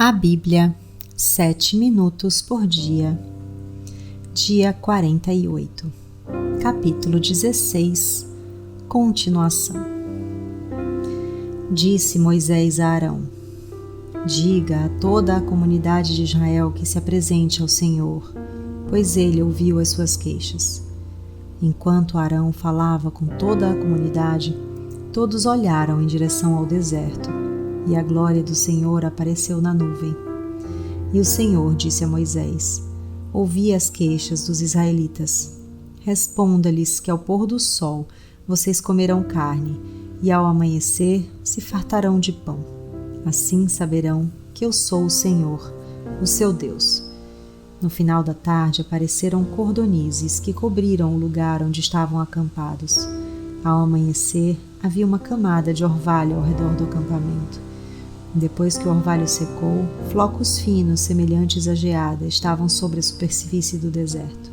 A Bíblia, 7 minutos por dia. Dia 48, capítulo 16, continuação. Disse Moisés a Arão: diga a toda a comunidade de Israel que se apresente ao Senhor, pois ele ouviu as suas queixas. Enquanto Arão falava com toda a comunidade, todos olharam em direção ao deserto, e a glória do Senhor apareceu na nuvem. E o Senhor disse a Moisés: ouvi as queixas dos israelitas. Responda-lhes que ao pôr do sol vocês comerão carne, e ao amanhecer se fartarão de pão. Assim saberão que eu sou o Senhor, o seu Deus. No final da tarde apareceram cordonizes que cobriram o lugar onde estavam acampados. Ao amanhecer havia uma camada de orvalho ao redor do acampamento. Depois que o orvalho secou, flocos finos semelhantes a geada estavam sobre a superfície do deserto.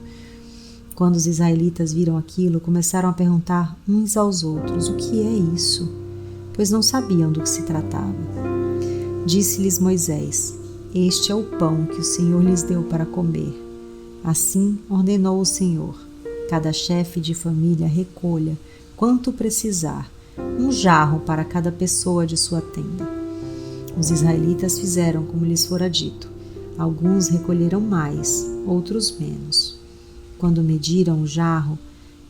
Quando os israelitas viram aquilo, começaram a perguntar uns aos outros: o que é isso? Pois não sabiam do que se tratava. Disse-lhes Moisés: este é o pão que o Senhor lhes deu para comer. Assim ordenou o Senhor: cada chefe de família recolha, quanto precisar, um jarro para cada pessoa de sua tenda. Os israelitas fizeram como lhes fora dito. Alguns recolheram mais, outros menos. Quando mediram o jarro,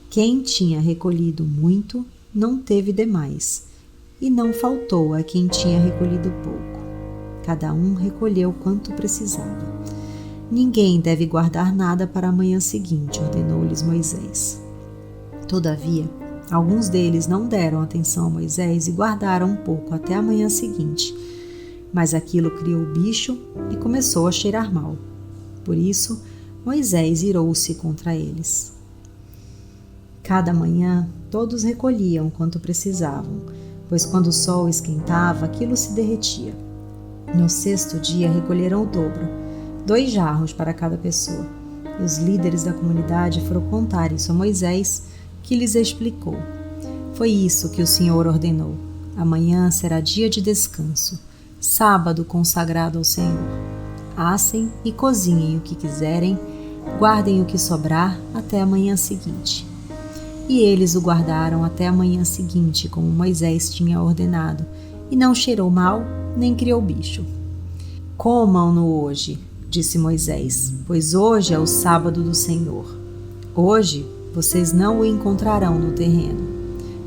quem tinha recolhido muito não teve demais, e não faltou a quem tinha recolhido pouco. Cada um recolheu quanto precisava. Ninguém deve guardar nada para a manhã seguinte, ordenou-lhes Moisés. Todavia, alguns deles não deram atenção a Moisés e guardaram um pouco até a manhã seguinte. Mas aquilo criou o bicho e começou a cheirar mal. Por isso, Moisés irou-se contra eles. Cada manhã, todos recolhiam quanto precisavam, pois quando o sol esquentava, aquilo se derretia. No sexto dia, recolheram o dobro, 2 jarros para cada pessoa. E os líderes da comunidade foram contar isso a Moisés, que lhes explicou: foi isso que o Senhor ordenou. Amanhã será dia de descanso, sábado consagrado ao Senhor. Assem e cozinhem o que quiserem, guardem o que sobrar até a manhã seguinte. E eles o guardaram até a manhã seguinte, como Moisés tinha ordenado, e não cheirou mal, nem criou bicho. Comam-no hoje, disse Moisés, pois hoje é o sábado do Senhor. Hoje vocês não o encontrarão no terreno.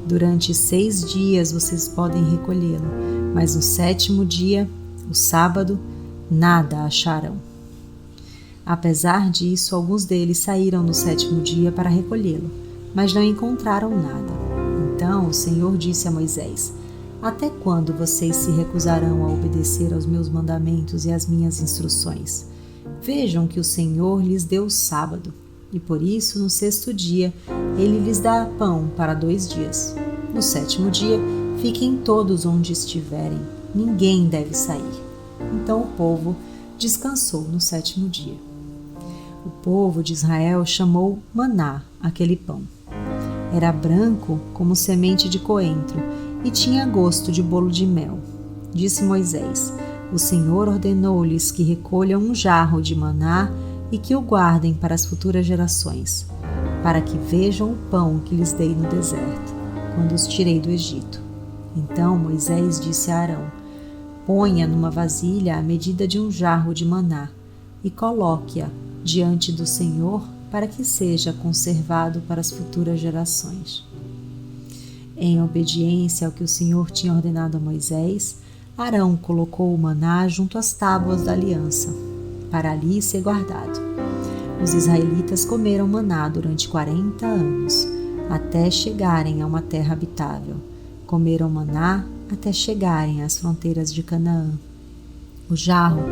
Durante 6 dias vocês podem recolhê-lo, mas no 7º dia, o sábado, nada acharão. Apesar disso, alguns deles saíram no 7º dia para recolhê-lo, mas não encontraram nada. Então o Senhor disse a Moisés: até quando vocês se recusarão a obedecer aos meus mandamentos e às minhas instruções? Vejam que o Senhor lhes deu o sábado, e por isso no 6º dia ele lhes dá pão para 2 dias. No 7º dia, fiquem todos onde estiverem, ninguém deve sair. Então o povo descansou no 7º dia. O povo de Israel chamou maná aquele pão. Era branco como semente de coentro e tinha gosto de bolo de mel. Disse Moisés: o Senhor ordenou-lhes que recolham um jarro de maná e que o guardem para as futuras gerações, para que vejam o pão que lhes dei no deserto, quando os tirei do Egito. Então Moisés disse a Arão: ponha numa vasilha a medida de um jarro de maná e coloque-a diante do Senhor para que seja conservado para as futuras gerações. Em obediência ao que o Senhor tinha ordenado a Moisés, Arão colocou o maná junto às tábuas da aliança, para ali ser guardado. Os israelitas comeram maná durante 40 anos, até chegarem a uma terra habitável. Comeram maná até chegarem às fronteiras de Canaã. O jarro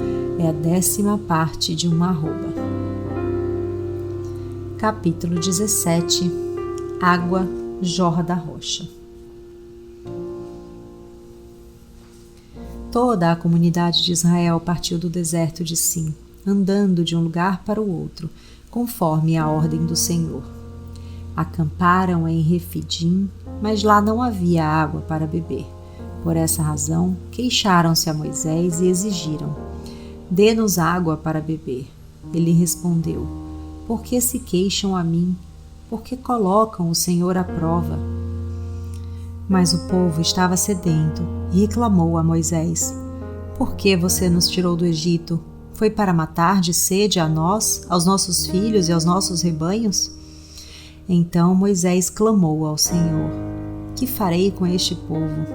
é a 10ª parte de uma arroba. Capítulo 17. Água jorra da rocha. Toda a comunidade de Israel partiu do deserto de Sim, andando de um lugar para o outro, conforme a ordem do Senhor. Acamparam em Refidim, mas lá não havia água para beber. Por essa razão, queixaram-se a Moisés e exigiram: Dê-nos água para beber. Ele respondeu: Por que se queixam a mim? Por que colocam o Senhor à prova? Mas o povo estava sedento e reclamou a Moisés: Por que você nos tirou do Egito? Foi para matar de sede a nós, aos nossos filhos e aos nossos rebanhos? Então Moisés clamou ao Senhor: Que farei com este povo?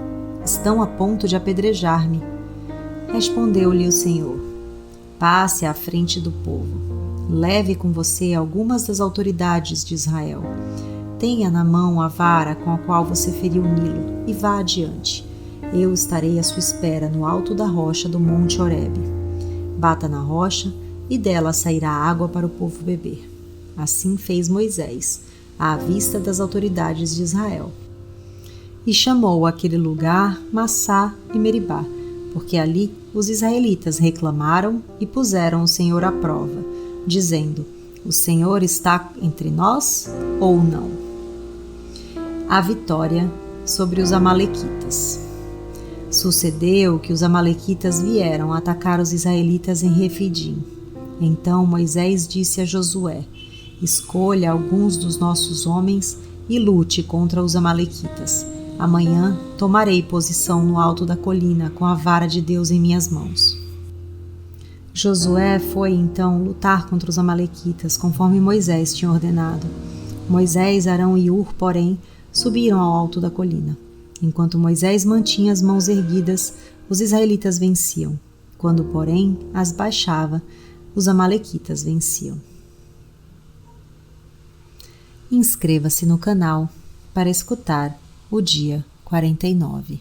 Estão a ponto de apedrejar-me. Respondeu-lhe o Senhor: Passe à frente do povo. Leve com você algumas das autoridades de Israel. Tenha na mão a vara com a qual você feriu o Nilo e vá adiante. Eu estarei à sua espera no alto da rocha do Monte Horebe. Bata na rocha e dela sairá água para o povo beber. Assim fez Moisés, à vista das autoridades de Israel. E chamou aquele lugar Massá e Meribá, porque ali os israelitas reclamaram e puseram o Senhor à prova, dizendo: O Senhor está entre nós ou não? A vitória sobre os amalequitas. Sucedeu que os amalequitas vieram atacar os israelitas em Refidim. Então Moisés disse a Josué: Escolha alguns dos nossos homens e lute contra os amalequitas. Amanhã tomarei posição no alto da colina com a vara de Deus em minhas mãos. Josué foi então lutar contra os amalequitas, conforme Moisés tinha ordenado. Moisés, Arão e Hur, porém, subiram ao alto da colina. Enquanto Moisés mantinha as mãos erguidas, os israelitas venciam. Quando, porém, as baixava, os amalequitas venciam. Inscreva-se no canal para escutar o dia 49.